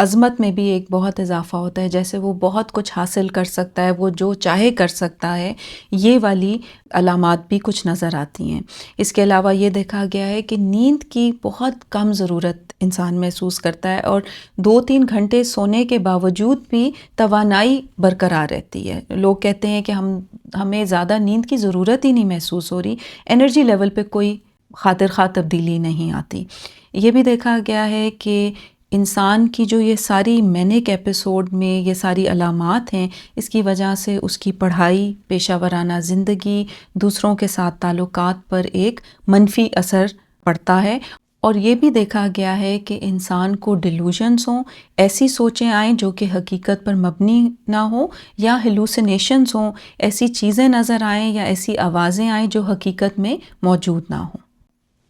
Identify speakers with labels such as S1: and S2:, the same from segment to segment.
S1: عظمت میں بھی ایک بہت اضافہ ہوتا ہے، جیسے وہ بہت کچھ حاصل کر سکتا ہے، وہ جو چاہے کر سکتا ہے، یہ والی علامات بھی کچھ نظر آتی ہیں۔ اس کے علاوہ یہ دیکھا گیا ہے کہ نیند کی بہت کم ضرورت انسان محسوس کرتا ہے، اور 2-3 گھنٹے سونے کے باوجود بھی توانائی برقرار رہتی ہے۔ لوگ کہتے ہیں کہ ہمیں زیادہ نیند کی ضرورت ہی نہیں محسوس ہو رہی، انرجی لیول پہ کوئی خاطر خواہ تبدیلی نہیں آتی۔ یہ بھی دیکھا گیا ہے کہ انسان کی جو یہ ساری مینک ایپیسوڈ میں یہ ساری علامات ہیں، اس کی وجہ سے اس کی پڑھائی، پیشہ ورانہ زندگی، دوسروں کے ساتھ تعلقات پر ایک منفی اثر پڑتا ہے۔ اور یہ بھی دیکھا گیا ہے کہ انسان کو ڈیلوژنز ہوں، ایسی سوچیں آئیں جو کہ حقیقت پر مبنی نہ ہوں، یا ہیلوسینیشنز ہوں، ایسی چیزیں نظر آئیں یا ایسی آوازیں آئیں جو حقیقت میں موجود نہ ہوں۔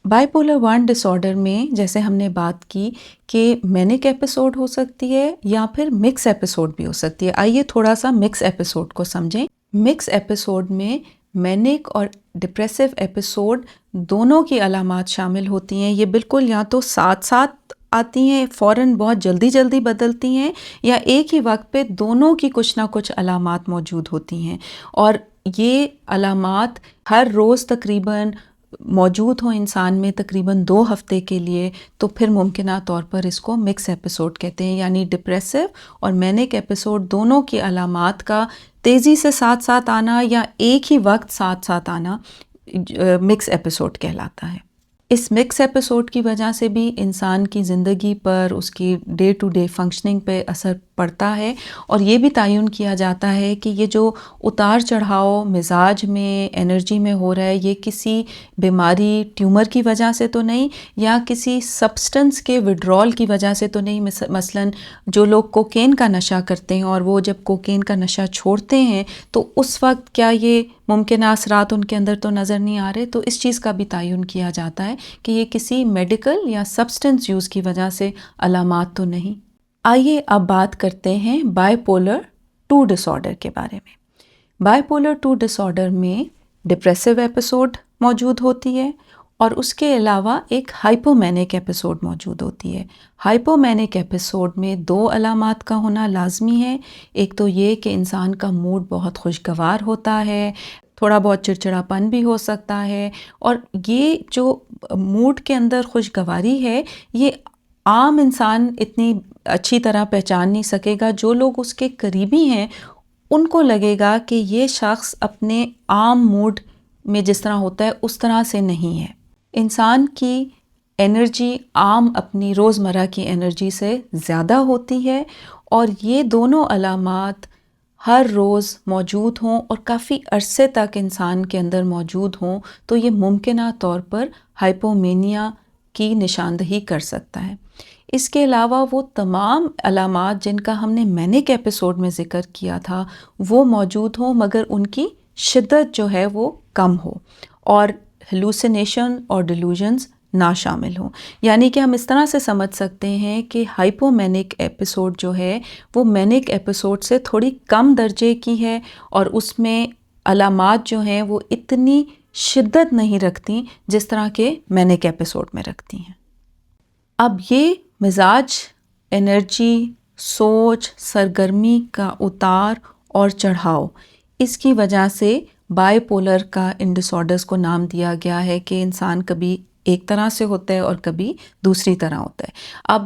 S1: بائی پولر 1 ڈس آرڈر میں جیسے ہم نے بات کی کہ مینک ایپیسوڈ ہو سکتی ہے یا پھر مکس ایپیسوڈ بھی ہو سکتی ہے۔ آئیے تھوڑا سا مکس ایپیسوڈ کو سمجھیں۔ مکس ایپیسوڈ میں مینک اور ڈپریسو ایپیسوڈ دونوں کی علامات شامل ہوتی ہیں۔ یہ بالکل یا تو ساتھ ساتھ آتی ہیں، فوراً بہت جلدی جلدی بدلتی ہیں، یا ایک ہی وقت پہ دونوں کی کچھ نہ کچھ علامات موجود ہوتی ہیں، اور یہ علامات ہر روز تقریباً موجود ہوں انسان میں تقریباً 2 ہفتے کے لیے، تو پھر ممکنہ طور پر اس کو مکس ایپیسوڈ کہتے ہیں۔ یعنی ڈپریسو اور مینک ایپیسوڈ دونوں کی علامات کا تیزی سے ساتھ ساتھ آنا یا ایک ہی وقت ساتھ ساتھ آنا مکس ایپیسوڈ کہلاتا ہے۔ اس مکس ایپیسوڈ کی وجہ سے بھی انسان کی زندگی پر، اس کی ڈے ٹو ڈے فنکشننگ پہ اثر پڑتا ہے، اور یہ بھی تعین کیا جاتا ہے کہ یہ جو اتار چڑھاؤ مزاج میں، انرجی میں ہو رہا ہے، یہ کسی بیماری، ٹیومر کی وجہ سے تو نہیں، یا کسی سبسٹنس کے وڈرال کی وجہ سے تو نہیں۔ مثلاً جو لوگ کوکین کا نشہ کرتے ہیں اور وہ جب کوکین کا نشہ چھوڑتے ہیں تو اس وقت کیا یہ ممکنہ اثرات ان کے اندر تو نظر نہیں آ رہے، تو اس چیز کا بھی تعین کیا جاتا ہے کہ یہ کسی میڈیکل یا سبسٹنس یوز کی وجہ سے علامات تو نہیں۔ آئیے اب بات کرتے ہیں بائی پولر 2 ڈس آرڈر کے بارے میں۔ بائی پولر 2 ڈس آرڈر میں ڈپریسو ایپیسوڈ موجود ہوتی ہے، اور اس کے علاوہ ایک ہائپومینک ایپیسوڈ موجود ہوتی ہے۔ ہائپومینک ایپیسوڈ میں 2 علامات کا ہونا لازمی ہے۔ ایک تو یہ کہ انسان کا موڈ بہت خوشگوار ہوتا ہے، تھوڑا بہت چڑچڑاپن بھی ہو سکتا ہے، اور یہ جو موڈ کے اندر خوشگواری ہے یہ عام انسان اتنی اچھی طرح پہچان نہیں سکے گا۔ جو لوگ اس کے قریبی ہیں ان کو لگے گا کہ یہ شخص اپنے عام موڈ میں جس طرح ہوتا ہے اس طرح سے نہیں ہے۔ انسان کی انرجی عام اپنی روزمرہ کی انرجی سے زیادہ ہوتی ہے، اور یہ دونوں علامات ہر روز موجود ہوں اور کافی عرصے تک انسان کے اندر موجود ہوں تو یہ ممکنہ طور پر ہائپومینیا کی نشاندہی کر سکتا ہے۔ اس کے علاوہ وہ تمام علامات جن کا ہم نے مینک ایپیسوڈ میں ذکر کیا تھا وہ موجود ہوں، مگر ان کی شدت جو ہے وہ کم ہو، اور ہیلوسینیشن اور ڈیلوژنز نہ شامل ہوں۔ یعنی کہ ہم اس طرح سے سمجھ سکتے ہیں کہ ہائپومینک ایپیسوڈ جو ہے وہ مینک ایپیسوڈ سے تھوڑی کم درجے کی ہے، اور اس میں علامات جو ہیں وہ اتنی شدت نہیں رکھتی جس طرح کے مینک ایپیسوڈ میں رکھتی ہیں۔ اب یہ مزاج، انرجی، سوچ، سرگرمی کا اتار اور چڑھاؤ، اس کی وجہ سے بائی پولر کا ان ڈس آرڈرز کو نام دیا گیا ہے کہ انسان کبھی ایک طرح سے ہوتا ہے اور کبھی دوسری طرح ہوتا ہے۔ اب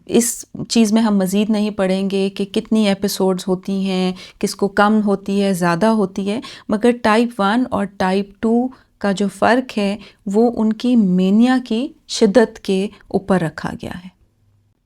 S1: اس چیز میں ہم مزید نہیں پڑھیں گے کہ کتنی ایپیسوڈز ہوتی ہیں، کس کو کم ہوتی ہے، زیادہ ہوتی ہے، مگر ٹائپ 1 اور ٹائپ 2 کا جو فرق ہے وہ ان کی مینیا کی شدت کے اوپر رکھا گیا ہے۔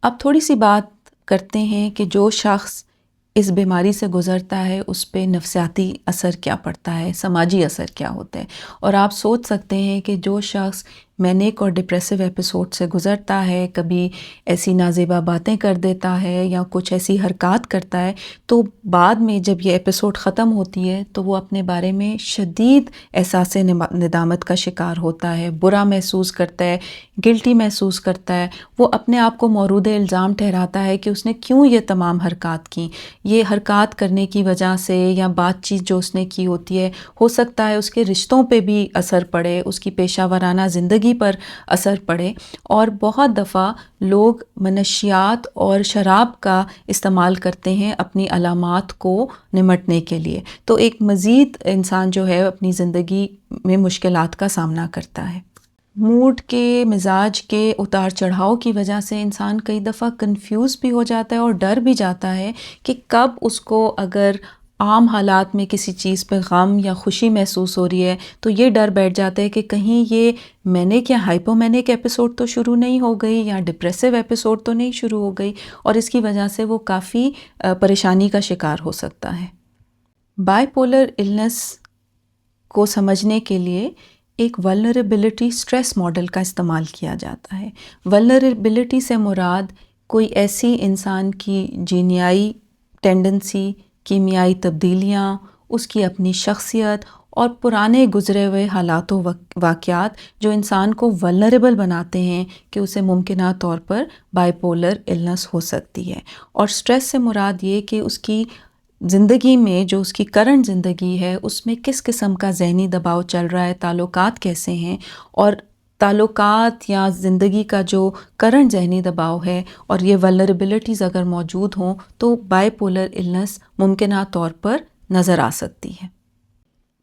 S1: اب تھوڑی سی بات کرتے ہیں کہ جو شخص اس بیماری سے گزرتا ہے اس پہ نفسیاتی اثر کیا پڑتا ہے، سماجی اثر کیا ہوتا ہے۔ اور آپ سوچ سکتے ہیں کہ جو شخص مینک اور ڈپریسو ایپیسوڈ سے گزرتا ہے، کبھی ایسی نازیبا باتیں کر دیتا ہے یا کچھ ایسی حرکات کرتا ہے، تو بعد میں جب یہ ایپیسوڈ ختم ہوتی ہے تو وہ اپنے بارے میں شدید احساس ندامت کا شکار ہوتا ہے، برا محسوس کرتا ہے، گلٹی محسوس کرتا ہے، وہ اپنے آپ کو مورود الزام ٹھہراتا ہے کہ اس نے کیوں یہ تمام حرکات کی۔ یہ حرکات کرنے کی وجہ سے یا بات چیت جو اس نے کی ہوتی ہے، ہو سکتا ہے اس کے رشتوں پہ بھی اثر پڑے، اس کی پیشہ ورانہ زندگی زندگی پر اثر پڑے، اور بہت دفعہ لوگ منشیات اور شراب کا استعمال کرتے ہیں اپنی علامات کو نمٹنے کے لیے، تو ایک مزید انسان جو ہے اپنی زندگی میں مشکلات کا سامنا کرتا ہے۔ موڈ کے، مزاج کے اتار چڑھاؤ کی وجہ سے انسان کئی دفعہ کنفیوز بھی ہو جاتا ہے اور ڈر بھی جاتا ہے کہ کب اس کو اگر عام حالات میں کسی چیز پہ غم یا خوشی محسوس ہو رہی ہے تو یہ ڈر بیٹھ جاتا ہے کہ کہیں یہ مینک یا ہائپومینک ایپیسوڈ تو شروع نہیں ہو گئی، یا ڈپریسو ایپیسوڈ تو نہیں شروع ہو گئی، اور اس کی وجہ سے وہ کافی پریشانی کا شکار ہو سکتا ہے۔ بائی پولر النس کو سمجھنے کے لیے ایک ولنریبلٹی اسٹریس ماڈل کا استعمال کیا جاتا ہے۔ ولنریبلٹی سے مراد کوئی ایسی انسان کی جینیائی ٹینڈنسی، کیمیائی تبدیلیاں، اس کی اپنی شخصیت اور پرانے گزرے ہوئے حالات و واقعات جو انسان کو ولنریبل بناتے ہیں کہ اسے ممکنہ طور پر بائی پولر النس ہو سکتی ہے۔ اور اسٹریس سے مراد یہ کہ اس کی زندگی میں، جو اس کی کرنٹ زندگی ہے، اس میں کس قسم کا ذہنی دباؤ چل رہا ہے، تعلقات کیسے ہیں، اور تعلقات یا زندگی کا جو کرنٹ ذہنی دباؤ ہے اور یہ ولنریبلٹیز اگر موجود ہوں تو بائی پولر النس ممکنہ طور پر نظر آ سکتی ہے۔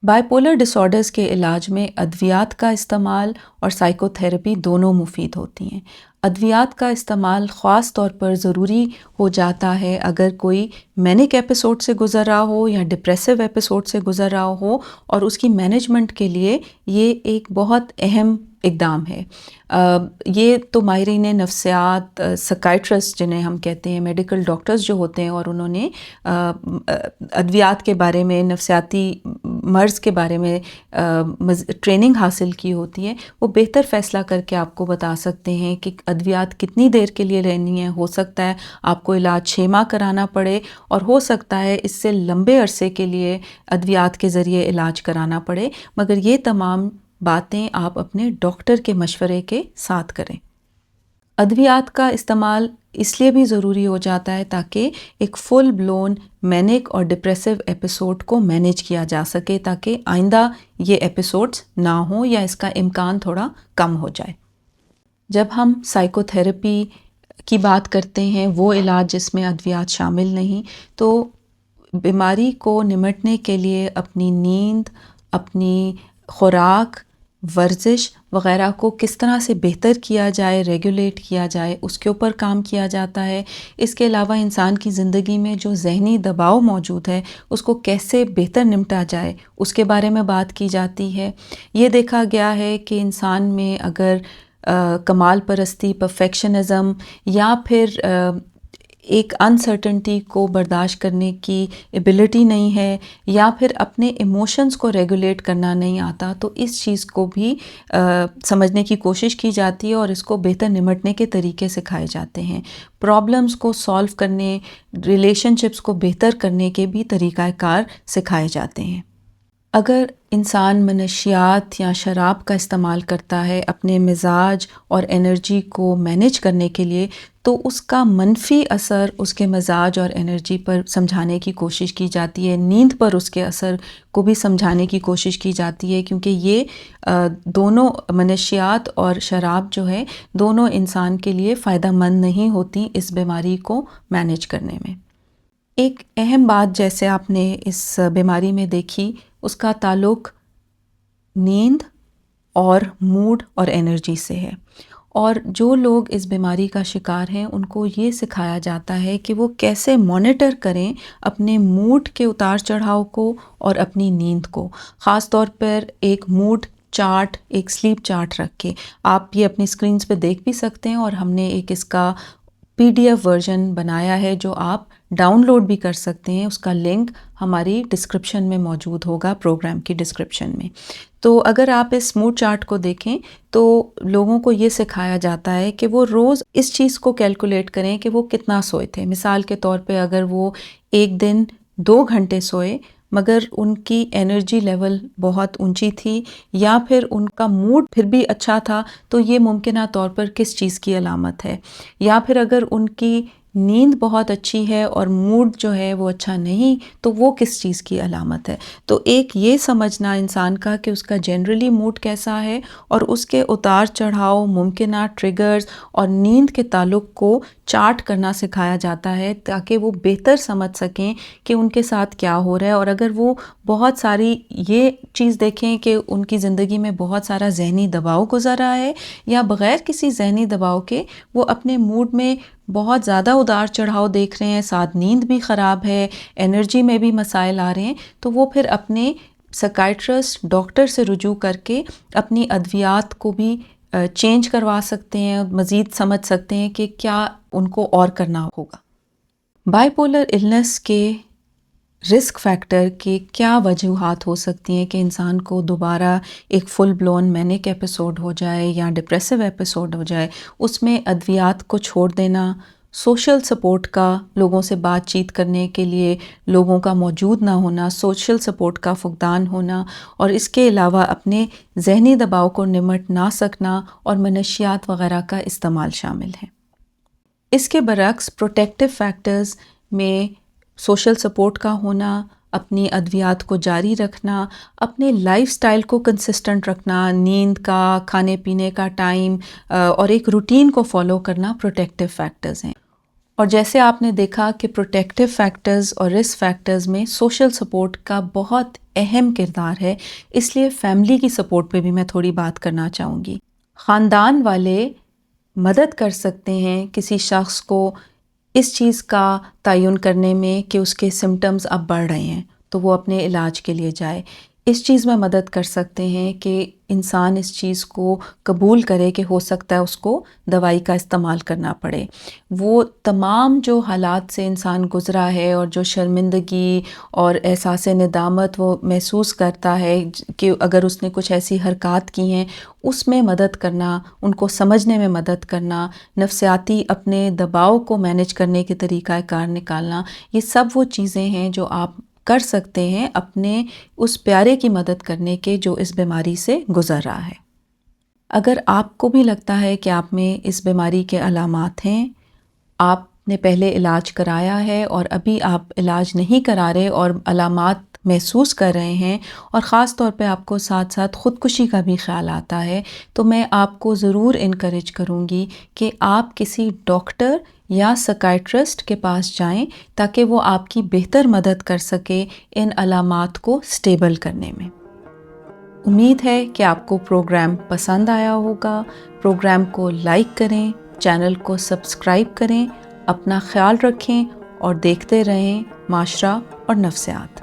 S1: بائی پولر ڈس آرڈرز کے علاج میں ادویات کا استعمال اور سائیکو تھراپی دونوں مفید ہوتی ہیں۔ ادویات کا استعمال خاص طور پر ضروری ہو جاتا ہے اگر کوئی مینک ایپیسوڈ سے گزر رہا ہو یا ڈپریسو ایپیسوڈ سے گزر رہا ہو، اور اس کی مینجمنٹ کے لیے یہ ایک بہت اہم اقدام ہے۔ یہ تو ماہرین نفسیات، سکائٹرسٹ جنہیں ہم کہتے ہیں، میڈیکل ڈاکٹرز جو ہوتے ہیں اور انہوں نے ادویات کے بارے میں، نفسیاتی مرض کے بارے میں ٹریننگ حاصل کی ہوتی ہے، وہ بہتر فیصلہ کر کے آپ کو بتا سکتے ہیں کہ ادویات کتنی دیر کے لیے لینی ہے۔ ہو سکتا ہے آپ کو علاج 6 ماہ کرانا پڑے، اور ہو سکتا ہے اس سے لمبے عرصے کے لیے ادویات کے ذریعے علاج کرانا پڑے، مگر یہ تمام باتیں آپ اپنے ڈاکٹر کے مشورے کے ساتھ کریں۔ ادویات کا استعمال اس لیے بھی ضروری ہو جاتا ہے تاکہ ایک فل بلون مینک اور ڈپریسو ایپیسوڈ کو مینیج کیا جا سکے، تاکہ آئندہ یہ ایپیسوڈز نہ ہوں یا اس کا امکان تھوڑا کم ہو جائے۔ جب ہم سائیکو تھراپی کی بات کرتے ہیں، وہ علاج جس میں ادویات شامل نہیں، تو بیماری کو نمٹنے کے لیے اپنی نیند، اپنی خوراک، ورزش وغیرہ کو کس طرح سے بہتر کیا جائے، ریگولیٹ کیا جائے، اس کے اوپر کام کیا جاتا ہے۔ اس کے علاوہ انسان کی زندگی میں جو ذہنی دباؤ موجود ہے اس کو کیسے بہتر نمٹا جائے، اس کے بارے میں بات کی جاتی ہے۔ یہ دیکھا گیا ہے کہ انسان میں اگر کمال پرستی، پرفیکشنزم، یا پھر ایک انسرٹنٹی کو برداشت کرنے کی ایبلٹی نہیں ہے، یا پھر اپنے ایموشنز کو ریگولیٹ کرنا نہیں آتا، تو اس چیز کو بھی سمجھنے کی کوشش کی جاتی ہے اور اس کو بہتر نمٹنے کے طریقے سکھائے جاتے ہیں۔ پرابلمز کو سالو کرنے، ریلیشن شپس کو بہتر کرنے کے بھی طریقہ کار سکھائے جاتے ہیں۔ اگر انسان منشیات یا شراب کا استعمال کرتا ہے اپنے مزاج اور انرجی کو مینیج کرنے کے لیے، تو اس کا منفی اثر اس کے مزاج اور انرجی پر سمجھانے کی کوشش کی جاتی ہے، نیند پر اس کے اثر کو بھی سمجھانے کی کوشش کی جاتی ہے، کیونکہ یہ دونوں منشیات اور شراب جو ہے دونوں انسان کے لیے فائدہ مند نہیں ہوتی اس بیماری کو مینیج کرنے میں۔ ایک اہم بات جیسے آپ نے اس بیماری میں دیکھی، اس کا تعلق نیند اور موڈ اور انرجی سے ہے، اور جو لوگ اس بیماری کا شکار ہیں ان کو یہ سکھایا جاتا ہے کہ وہ کیسے مانیٹر کریں اپنے موڈ کے اتار چڑھاؤ کو اور اپنی نیند کو، خاص طور پر ایک موڈ چارٹ، ایک سلیپ چارٹ رکھ کے۔ آپ یہ اپنی اسکرینز پہ دیکھ بھی سکتے ہیں، اور ہم نے ایک اس کا PDF ورژن بنایا ہے جو آپ ڈاؤن لوڈ بھی کر سکتے ہیں۔ اس کا لنک ہماری ڈسکرپشن میں موجود ہوگا، پروگرام کی ڈسکرپشن میں۔ تو اگر آپ اس موڈ چارٹ کو دیکھیں تو لوگوں کو یہ سکھایا جاتا ہے کہ وہ روز اس چیز کو کیلکولیٹ کریں کہ وہ کتنا سوئے تھے۔ مثال کے طور پہ اگر وہ ایک دن 2 گھنٹے سوئے مگر ان کی انرجی لیول بہت اونچی تھی، یا پھر ان کا موڈ پھر بھی اچھا تھا، تو یہ ممکنہ طور پر کس چیز کی علامت ہے۔ یا پھر اگر ان کی نیند بہت اچھی ہے اور موڈ جو ہے وہ اچھا نہیں، تو وہ کس چیز کی علامت ہے؟ تو ایک یہ سمجھنا انسان کا کہ اس کا جنرلی موڈ کیسا ہے اور اس کے اتار چڑھاؤ، ممکنہ ٹریگرز اور نیند کے تعلق کو چارٹ کرنا سکھایا جاتا ہے تاکہ وہ بہتر سمجھ سکیں کہ ان کے ساتھ کیا ہو رہا ہے. اور اگر وہ بہت ساری یہ چیز دیکھیں کہ ان کی زندگی میں بہت سارا ذہنی دباؤ گزر رہا ہے یا بغیر کسی ذہنی دباؤ کے وہ اپنے موڈ میں بہت زیادہ اتار چڑھاؤ دیکھ رہے ہیں، ساتھ نیند بھی خراب ہے، انرجی میں بھی مسائل آ رہے ہیں، تو وہ پھر اپنے سائیکائٹرسٹ ڈاکٹر سے رجوع کر کے اپنی ادویات کو بھی چینج کروا سکتے ہیں، مزید سمجھ سکتے ہیں کہ کیا ان کو اور کرنا ہوگا. بائی پولر النس کے رسک فیکٹر کی کیا وجوہات ہو سکتی ہیں کہ انسان کو دوبارہ ایک فل بلون مینک ایپیسوڈ ہو جائے یا ڈپریسو ایپیسوڈ ہو جائے؟ اس میں ادویات کو چھوڑ دینا، سوشل سپورٹ کا، لوگوں سے بات چیت کرنے کے لیے لوگوں کا موجود نہ ہونا، سوشل سپورٹ کا فقدان ہونا، اور اس کے علاوہ اپنے ذہنی دباؤ کو نمٹ نہ سکنا اور منشیات وغیرہ کا استعمال شامل ہے. اس کے برعکس پروٹیکٹیو فیکٹرز میں سوشل سپورٹ کا ہونا، اپنی ادویات کو جاری رکھنا، اپنے لائف سٹائل کو کنسسٹنٹ رکھنا، نیند کا، کھانے پینے کا ٹائم اور ایک روٹین کو فالو کرنا پروٹیکٹیو فیکٹرز ہیں. اور جیسے آپ نے دیکھا کہ پروٹیکٹیو فیکٹرز اور رسک فیکٹرز میں سوشل سپورٹ کا بہت اہم کردار ہے، اس لیے فیملی کی سپورٹ پہ بھی میں تھوڑی بات کرنا چاہوں گی. خاندان والے مدد کر سکتے ہیں کسی شخص کو اس چیز کا تعین کرنے میں کہ اس کے سمٹمز اب بڑھ رہے ہیں تو وہ اپنے علاج کے لیے جائے. اس چیز میں مدد کر سکتے ہیں کہ انسان اس چیز کو قبول کرے کہ ہو سکتا ہے اس کو دوائی کا استعمال کرنا پڑے. وہ تمام جو حالات سے انسان گزرا ہے اور جو شرمندگی اور احساس ندامت وہ محسوس کرتا ہے کہ اگر اس نے کچھ ایسی حرکات کی ہیں، اس میں مدد کرنا، ان کو سمجھنے میں مدد کرنا، نفسیاتی اپنے دباؤ کو مینج کرنے کے طریقہ کار نکالنا، یہ سب وہ چیزیں ہیں جو آپ کر سکتے ہیں اپنے اس پیارے کی مدد کرنے کے جو اس بیماری سے گزر رہا ہے. اگر آپ کو بھی لگتا ہے کہ آپ میں اس بیماری کے علامات ہیں، آپ نے پہلے علاج کرایا ہے اور ابھی آپ علاج نہیں کرا رہے اور علامات محسوس کر رہے ہیں اور خاص طور پہ آپ کو ساتھ ساتھ خودکشی کا بھی خیال آتا ہے، تو میں آپ کو ضرور انکریج کروں گی کہ آپ کسی ڈاکٹر یا سائیکائٹرسٹ کے پاس جائیں تاکہ وہ آپ کی بہتر مدد کر سکے ان علامات کو سٹیبل کرنے میں. امید ہے کہ آپ کو پروگرام پسند آیا ہوگا. پروگرام کو لائک کریں، چینل کو سبسکرائب کریں، اپنا خیال رکھیں اور دیکھتے رہیں معاشرہ اور نفسیات.